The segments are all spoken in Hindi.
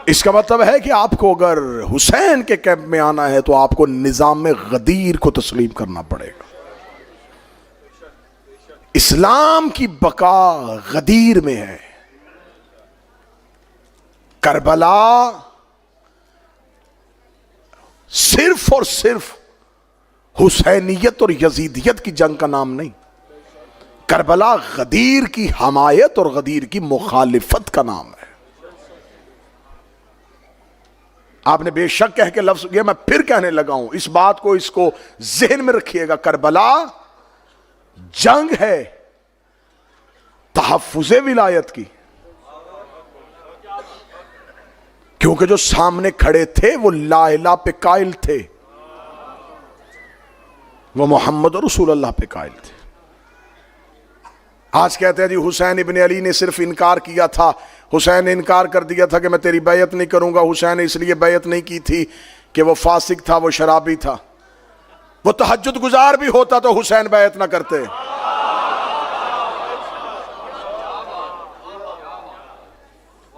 इसका मतलब है कि आपको अगर हुसैन के कैंप में आना है तो आपको निजाम में गदीर को तस्लीम करना पड़ेगा। इस्लाम की बका गदीर में है। करबला सिर्फ और सिर्फ हुसैनियत और यजीदियत की जंग का नाम नहीं, करबला गदीर की हमायत और गदीर की मुखालिफत का नाम है। आपने बेशक कह के लफ्ज ये मैं फिर कहने लगा हूं, इस बात को इसको जहन में रखिएगा। करबला जंग है तहफ्फुज़े विलायत की, क्योंकि जो सामने खड़े थे वो ला इलाहा पे कायल थे, वो मोहम्मद रसूलुल्लाह पे कायल थे। आज कहते हैं जी हुसैन इब्न अली ने सिर्फ इनकार किया था, हुसैन ने इनकार कर दिया था कि मैं तेरी बैयत नहीं करूंगा। हुसैन ने इसलिए बैयत नहीं की थी कि वो फासिक था, वो शराबी था। वो तहज्जुद गुजार भी होता तो हुसैन बैयत ना करते।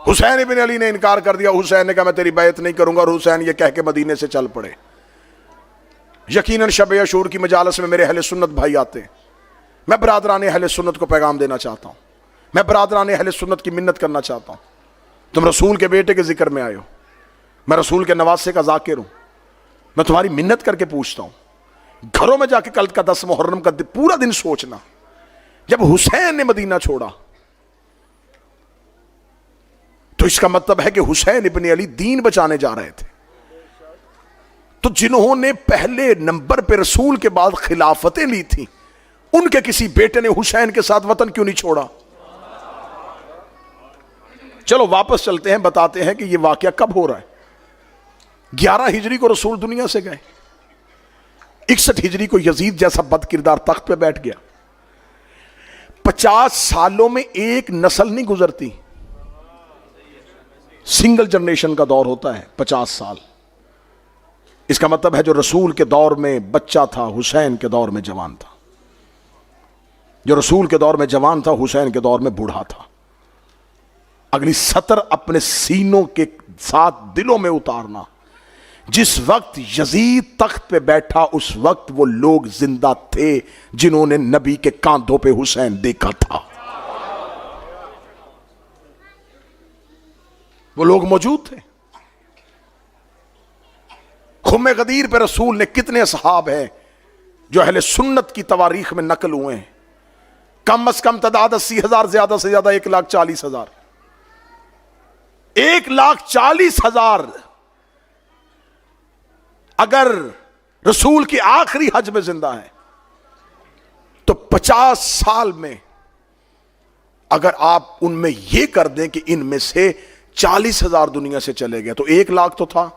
हुसैन इब्न अली ने इनकार कर दिया, हुसैन ने कहा मैं तेरी बैयत नहीं करूंगा, और हुसैन ये कह के मदीने से चल पड़े। यकीनन शब अशूर की मजालस में मेरे अहले सुन्नत भाई आते हैं। मैं बरादरान अहले सुन्नत को पैगाम देना चाहता हूं, मैं बरादरान अहले सुन्नत की मिन्नत करना चाहता हूं। तुम रसूल के बेटे के जिक्र में आए हो, मैं रसूल के नवासे का जाकिर हूं। मैं तुम्हारी मिन्नत करके पूछता हूं, घरों में जाके कल का 10 मुहर्रम का पूरा दिन सोचना, जब हुसैन ने मदीना छोड़ा तो इसका मतलब है कि हुसैन इब्न अली दीन बचाने जा रहे थे। तो जिन्होंने पहले नंबर पे रसूल के बाद खिलाफतें ली थी, उनके किसी बेटे ने हुसैन के साथ वतन क्यों नहीं छोड़ा? चलो वापस चलते हैं, बताते हैं कि यह वाकया कब हो रहा है। 11 हिजरी को रसूल दुनिया से गए, 61 हिजरी को यजीद जैसा बदकिरदार तख्त पे बैठ गया। 50 सालों में एक नस्ल नहीं गुजरती, सिंगल जनरेशन का दौर होता है 50 साल। इसका मतलब है जो रसूल के दौर में बच्चा था, हुसैन के दौर में जवान था। जो रसूल के दौर में जवान था, हुसैन के दौर में बूढ़ा था। अगली सतर अपने सीनों के साथ दिलों में उतारना। जिस वक्त यजीद तख्त पे बैठा, उस वक्त वो लोग जिंदा थे जिन्होंने नबी के कांधों पे हुसैन देखा था। वो लोग मौजूद थे। खुम्मे गदीर पे रसूल ने कितने असहाब हैं जो अहले सुन्नत की तवारीख में नकल हुए हैं? कम अज कम तादाद 80,000, ज्यादा से ज्यादा 1,40,000। 1,40,000 अगर रसूल की आखिरी हज में जिंदा है तो 50 साल में अगर आप उनमें यह कर दें कि इनमें से 40,000 दुनिया से चले गए, तो 1,00,000 तो था।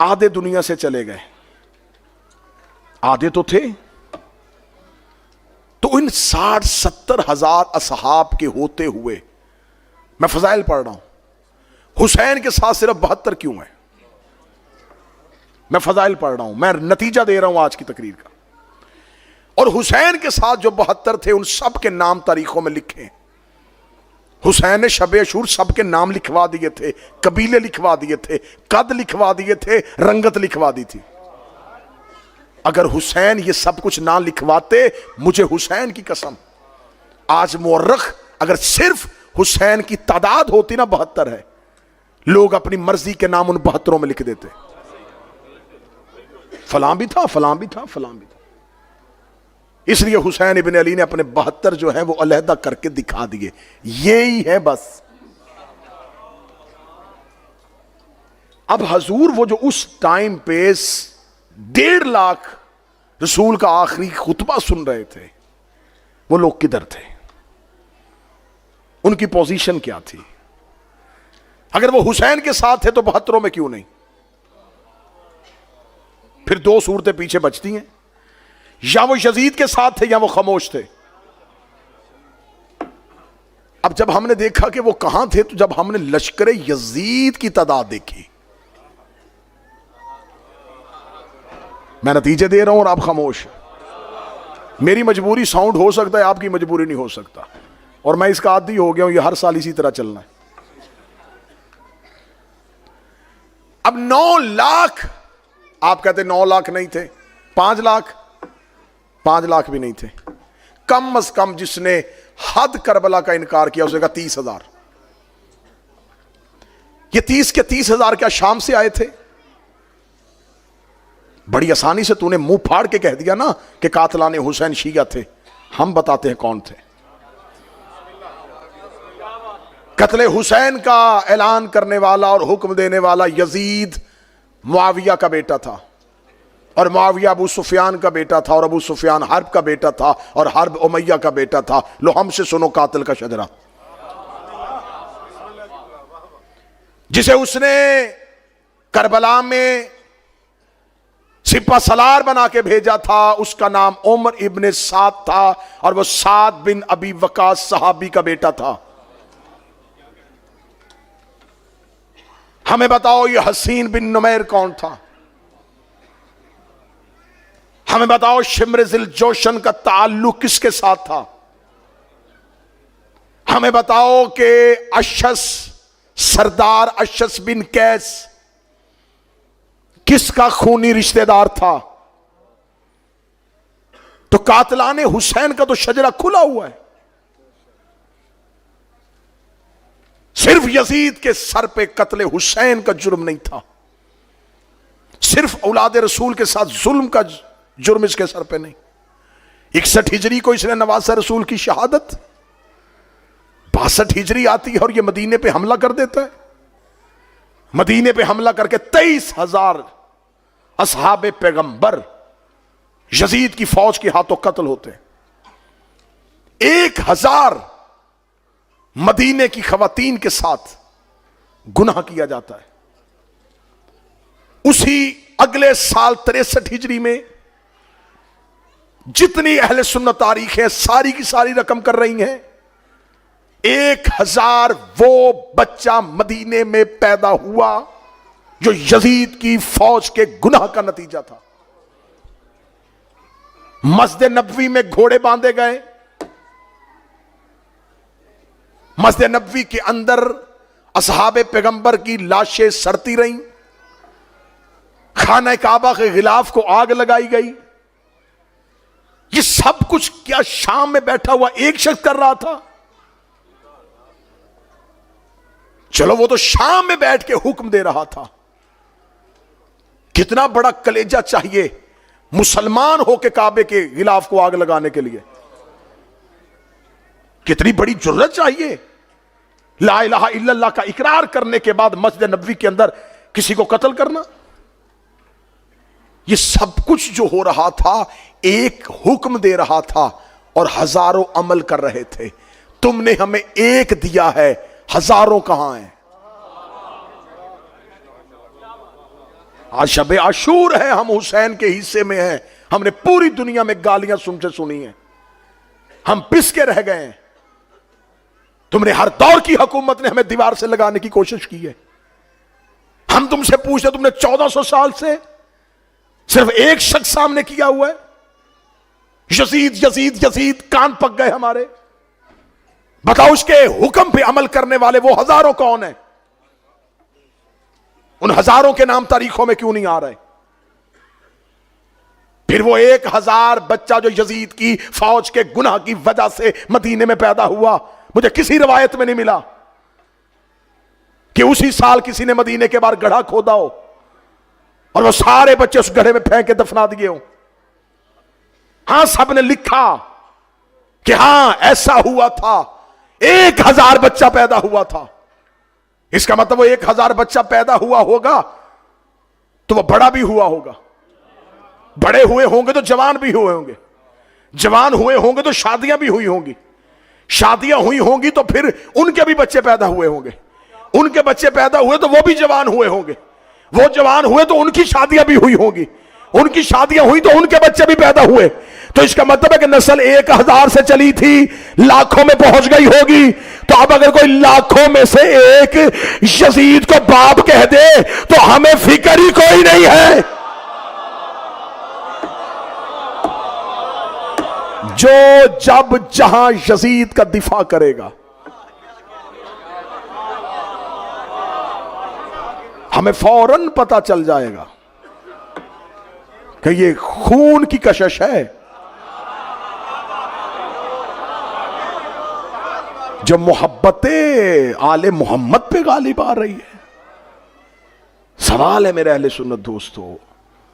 आधे दुनिया से चले गए, आधे तो थे। तो इन 60-70 हजार असहाब के होते हुए, मैं फजाइल पढ़ रहा हूं, हुसैन के साथ सिर्फ 72 क्यों है? मैं फजाइल पढ़ रहा हूं, मैं नतीजा दे रहा हूं आज की तकरीर का। और हुसैन के साथ जो 72 थे, उन सब के नाम तारीखों में लिखे। हुसैन ने शब अशूर सबके नाम लिखवा दिए थे, कबीले लिखवा दिए थे, कद लिखवा दिए थे, रंगत लिखवा दी थी। अगर हुसैन ये सब कुछ ना लिखवाते, मुझे हुसैन की कसम, आज मुअर्रख अगर सिर्फ हुसैन की तादाद होती ना 72 है, लोग अपनी मर्जी के नाम उन 72 में लिख देते। फलां भी था, फलां भी था, फलां भी था। इसलिए हुसैन इब्न अली ने अपने 72 जो है वो अलहदा करके दिखा दिए। यही है बस। अब हजूर वो जो उस टाइम पे 1.5 लाख रसूल का आखिरी खुतबा सुन रहे थे, वो लोग किधर थे? उनकी पोजीशन क्या थी? अगर वो हुसैन के साथ थे तो 72 में क्यों नहीं? फिर 2 सूरतें पीछे बचती हैं, या वो यजीद के साथ थे या वो खामोश थे। अब जब हमने देखा कि वो कहां थे, तो जब हमने लश्कर यजीद की तादाद देखी, मैं नतीजे दे रहा हूं और आप खामोश। मेरी मजबूरी साउंड हो सकता है, आपकी मजबूरी नहीं हो सकता, और मैं इसका आदी हो गया हूं, ये हर साल इसी तरह चलना है। अब 9 लाख, आप कहते 9 लाख नहीं थे, 5 लाख, 5 लाख भी नहीं थे। कम से कम जिसने हद करबला का इनकार किया उसने कहा 30,000। ये 30 के 30,000 क्या शाम से आए थे? बड़ी आसानी से तूने मुंह फाड़ के कह दिया ना कि कातलाने हुसैन शिया थे। हम बताते हैं कौन थे। कत्ले हुसैन का ऐलान करने वाला और हुक्म देने वाला यजीद मुआविया का बेटा था, और मुआविया अबू सुफियान का बेटा था, और अबू सुफियान हर्ब का बेटा था, और हर्ब उमैया का बेटा था। लो हमसे सुनो कातिल का शजरा। जिसे उसने करबला में सिपा सलार बना के भेजा था, उसका नाम उमर इब्ने साद था, और वो साद बिन अबी वकास सहाबी का बेटा था। हमें बताओ ये हसीन बिन नुमैर कौन था? हमें बताओ शिम्र जिल जोशन का ताल्लुक किसके साथ था? हमें बताओ कि अशस सरदार अशस बिन कैस किसका खूनी रिश्तेदार था? तो कातलाने हुसैन का तो शजरा खुला हुआ है। सिर्फ यजीद के सर पे कत्ले हुसैन का जुर्म नहीं था, सिर्फ औलाद रसूल के साथ जुल्म का जुर्म इसके सर पे नहीं। 61 हिजरी को इसने नवासा रसूल की शहादत, 62 हिजरी आती है और ये मदीने पे हमला कर देता है। मदीने पे हमला करके 23,000 असहाबे पैगंबर यजीद की फौज के हाथों कत्ल होते हैं। 1,000 मदीने की खवातीन के साथ गुनाह किया जाता है। उसी अगले साल 63 हिजरी में जितनी अहले सुन्नत तारीख है सारी की सारी रकम कर रही हैं, 1,000 वो बच्चा मदीने में पैदा हुआ जो यजीद की फौज के गुनाह का नतीजा था। मस्जिद नबवी में घोड़े बांधे गए, मस्जिद नबवी के अंदर असहाबे पैगंबर की लाशें सड़ती रहीं, खाना काबा के गिलाफ को आग लगाई गई। ये सब कुछ क्या शाम में बैठा हुआ एक शख्स कर रहा था? चलो वो तो शाम में बैठ के हुक्म दे रहा था। कितना बड़ा कलेजा चाहिए मुसलमान होके काबे के गिलाफ को आग लगाने के लिए, कितनी बड़ी जुर्रत चाहिए। ला इलाहा इल्लल्लाह का इकरार करने के बाद मस्जिद नबवी के अंदर किसी को कत्ल करना। ये सब कुछ जो हो रहा था एक हुक्म दे रहा था और हजारों अमल कर रहे थे। तुमने हमें एक दिया है, हजारों कहां हैं? आज शबे आशूर है, हम हुसैन के हिस्से में हैं। हमने पूरी दुनिया में गालियां सुनते सुनी हैं, हम पिस के रह गए हैं। तुमने हर दौर की हुकूमत ने हमें दीवार से लगाने की कोशिश की है। हम तुमसे पूछते, तुमने 1400 साल से सिर्फ एक शख्स सामने किया हुआ है, यजीद यजीद यजीद, कान पक गए हमारे। बताओ उसके हुक्म पे अमल करने वाले वो हजारों कौन है? उन हजारों के नाम तारीखों में क्यों नहीं आ रहे? फिर वो 1,000 बच्चा जो यजीद की फौज के गुनाह की वजह से मदीने में पैदा हुआ, मुझे किसी रवायत में नहीं मिला कि उसी साल किसी ने मदीने के बाहर गड्ढा खोदा हो और वो सारे बच्चे उस गड्ढे में फेंक के दफना दिए हो। हां, सबने लिखा कि हां ऐसा हुआ था, 1,000 बच्चा पैदा हुआ था। इसका मतलब वो 1,000 बच्चा पैदा हुआ होगा तो वो बड़ा भी हुआ होगा, बड़े हुए होंगे तो जवान भी हुए होंगे, जवान हुए होंगे तो शादियां भी हुई होंगी, शादियां हुई होंगी तो फिर उनके भी बच्चे पैदा हुए होंगे, उनके बच्चे पैदा हुए तो वो भी जवान हुए होंगे, वो जवान हुए तो उनकी शादियां भी हुई होंगी, उनकी शादियां हुई तो उनके बच्चे भी पैदा हुए। तो इसका मतलब है कि नस्ल 1,000 से चली थी, लाखों में पहुंच गई होगी। तो अब अगर कोई लाखों में से एक यजीद को बाप कह दे तो हमें फिक्र ही कोई नहीं है। जो जब जहां यजीद का दिफा करेगा, हमें फौरन पता चल जाएगा कि ये खून की कशिश है जो मोहब्बतें आले मोहम्मद पे गालिब आ रही है। सवाल है मेरे अहले सुन्नत दोस्तों,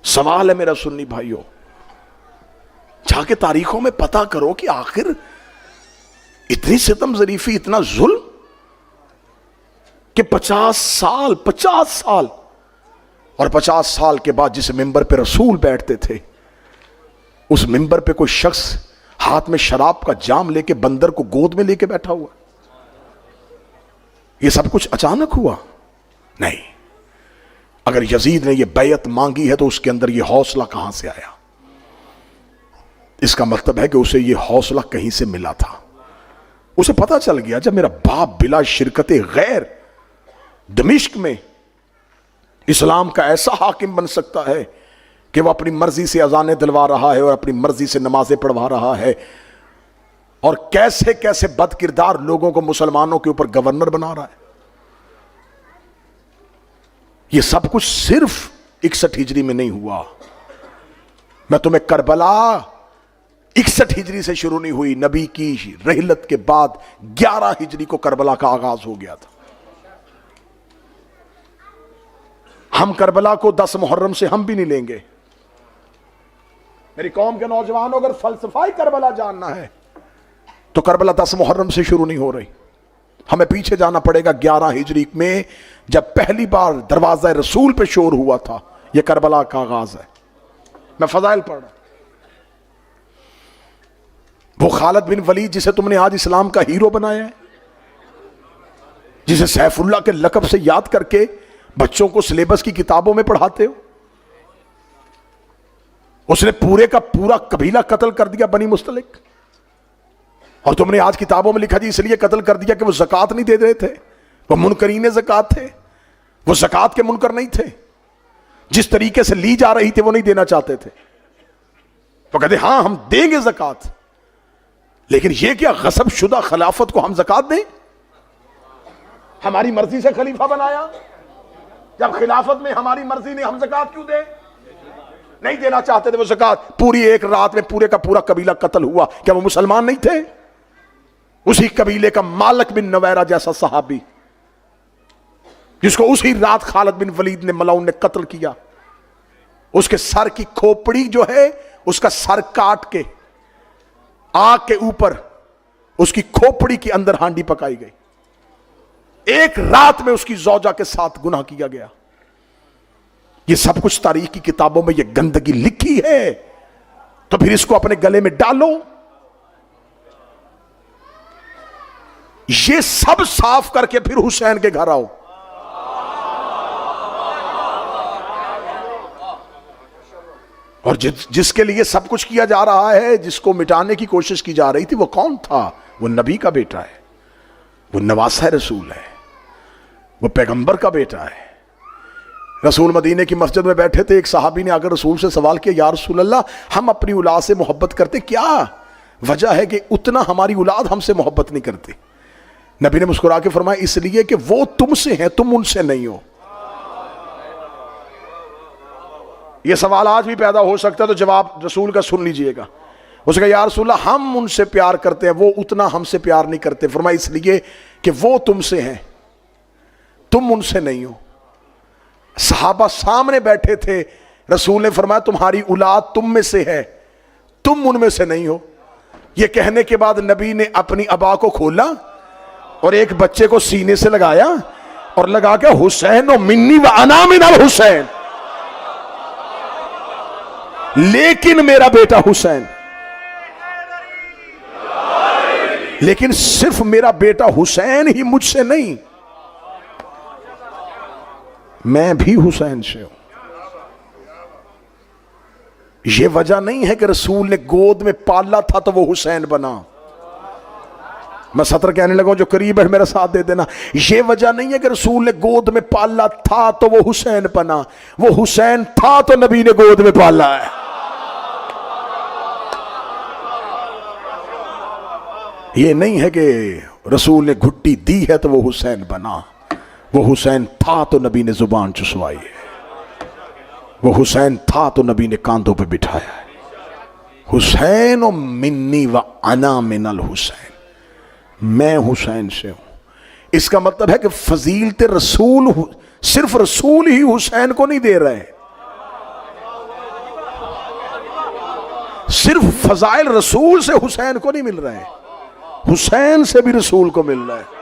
सवाल है मेरा सुन्नी भाइयों, जाके तारीखों में पता करो कि आखिर इतनी सितम जरीफी, इतना जुल्म कि 50 साल और 50 साल के बाद जिस मिंबर पे रसूल बैठते थे उस मिंबर पे कोई शख्स हाथ में शराब का जाम लेके बंदर को गोद में लेके बैठा हुआ। यह सब कुछ अचानक हुआ नहीं। अगर यजीद ने यह बैयत मांगी है तो उसके अंदर यह हौसला कहां से आया? इसका मतलब है कि उसे यह हौसला कहीं से मिला था। उसे पता चल गया जब मेरा बाप बिला शिरकत गैर दमिश्क में इस्लाम का ऐसा हाकिम बन सकता है कि वह अपनी मर्जी से अजानें दिलवा रहा है और अपनी मर्जी से नमाजें पढ़वा रहा है और कैसे कैसे बदकिरदार लोगों को मुसलमानों के ऊपर गवर्नर बना रहा है। यह सब कुछ सिर्फ 61 हिजरी में नहीं हुआ। मैं तुम्हें करबला 61 हिजरी से शुरू नहीं हुई, नबी की रहलत के बाद 11 हिजरी को करबला का आगाज हो गया था। हम करबला को 10 मुहर्रम से हम भी नहीं लेंगे। मेरी कौम के नौजवानों, अगर फलसफाई करबला जानना है तो करबला 10 मुहर्रम से शुरू नहीं हो रही। हमें पीछे जाना पड़ेगा 11 हिजरी में, जब पहली बार दरवाजा रसूल पे शोर हुआ था। यह करबला का आगाज है। मैं फजाइल पढ़ रहा। वो खालिद बिन वलीद जिसे तुमने आज इस्लाम का हीरो बनाया है, जिसे सैफुल्लाह के लकब से याद करके बच्चों को सिलेबस की किताबों में पढ़ाते हो, उसने पूरे का पूरा कबीला कत्ल कर दिया, बनी मुस्तलिक। और तुमने आज किताबों में लिखा जी इसलिए कत्ल कर दिया कि वो ज़कात नहीं दे रहे थे, वो मुनकरीन ज़कात थे, वो ज़कात के मुनकर नहीं थे। जिस तरीके से ली जा रही थी वो नहीं देना चाहते थे। तो कहते हां हम देंगे ज़कात, लेकिन ये क्या गसब शुदा खिलाफत को हम ज़कात दें? हमारी मर्जी से खलीफा बनाया, जब खिलाफत में हमारी मर्जी नहीं, हम ज़कात क्यों दें? नहीं देना चाहते थे वो ज़कात। पूरी एक रात में पूरे का पूरा कबीला कत्ल हुआ। क्या वो मुसलमान नहीं थे? उसी कबीले का मालिक बिन नवैरा जैसा सहाबी, जिसको उसी रात खालिद बिन वलीद ने मलाउन ने कत्ल किया, उसके सर की खोपड़ी जो है उसका सर काट के आग के ऊपर उसकी खोपड़ी के अंदर हांडी पकाई गई। एक रात में उसकी जौजा के साथ गुनाह किया गया। ये सब कुछ तारीख की किताबों में ये गंदगी लिखी है, तो फिर इसको अपने गले में डालो। ये सब साफ करके फिर हुसैन के घर आओ। और जिसके लिए सब कुछ किया जा रहा है, जिसको मिटाने की कोशिश की जा रही थी, वो कौन था? वो नबी का बेटा है, वो नवासा रसूल है, वो पैगंबर का बेटा है। रसूल मदीने की मस्जिद में बैठे थे, एक सहाबी ने आकर रसूल से सवाल किया, या रसूल अल्लाह, हम अपनी औलाद से मोहब्बत करते, क्या वजह है कि उतना हमारी औलाद हमसे मोहब्बत नहीं करती? नबी ने मुस्कुरा के फरमाया, इसलिए कि वो तुमसे हैं, तुम उनसे नहीं हो। यह सवाल आज भी पैदा हो सकता है, तो जवाब रसूल का सुन लीजिएगा। उसने कहा, या रसूल अल्लाह, हम उनसे प्यार करते हैं, वो उतना हमसे प्यार नहीं करते। फरमाया, इसलिए कि वो तुमसे हैं, तुम उनसे नहीं हो। सहाबा सामने बैठे थे, रसूल ने फरमाया, तुम्हारी औलाद तुम में से है, तुम उनमें से नहीं हो। यह कहने के बाद नबी ने अपनी अबा को खोला और एक बच्चे को सीने से लगाया और लगा के, हुसैन और मिन्नी व अना मिनल हुसैन, लेकिन मेरा बेटा हुसैन, लेकिन सिर्फ मेरा बेटा हुसैन ही मुझसे नहीं, मैं भी हुसैन से हूं। यह वजह नहीं है कि रसूल ने गोद में पाला था तो वो हुसैन बना। मैं सत्र कहने लगा, जो करीब है मेरा साथ दे देना। यह वजह नहीं है कि रसूल ने गोद में पाला था तो वो हुसैन बना। वो हुसैन था तो नबी ने गोद में पाला है। यह नहीं है कि रसूल ने घुट्टी दी है तो वो हुसैन बना। वो हुसैन था तो नबी ने जुबान चुसवाई है, वो हुसैन था तो नबी ने कांधों पे बिठाया है। हुसैन और मिन्नी व अना मिनल हुसैन, मैं हुसैन से हूं। इसका मतलब है कि फजीलत रसूल सिर्फ रसूल ही हुसैन को नहीं दे रहे, सिर्फ फजाइल रसूल से हुसैन को नहीं मिल रहे, हुसैन से भी रसूल को मिल रहा है।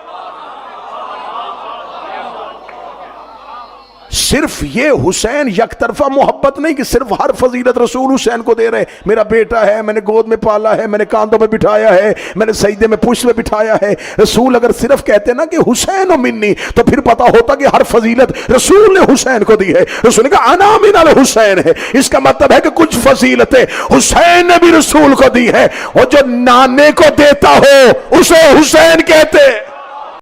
सिर्फ ये हुसैन यकतरफा मोहब्बत नहीं कि सिर्फ हर फजीलत रसूल हुसैन को दे रहे, मेरा बेटा है, मैंने गोद में पाला है, मैंने कांधों में बिठाया है, मैंने सजदे में पुष्ट में बिठाया है। रसूल अगर सिर्फ कहते ना कि हुसैन और मिन्नी, तो फिर पता होता कि हर फजीलत रसूल ने हुसैन को दी है। रसूल ने कहा अना मिनल हुसैन है, इसका मतलब है कि कुछ फजीलतें हुसैन ने भी रसूल को दी है, और जो नाने को देता हो उसे हुसैन कहते हैं।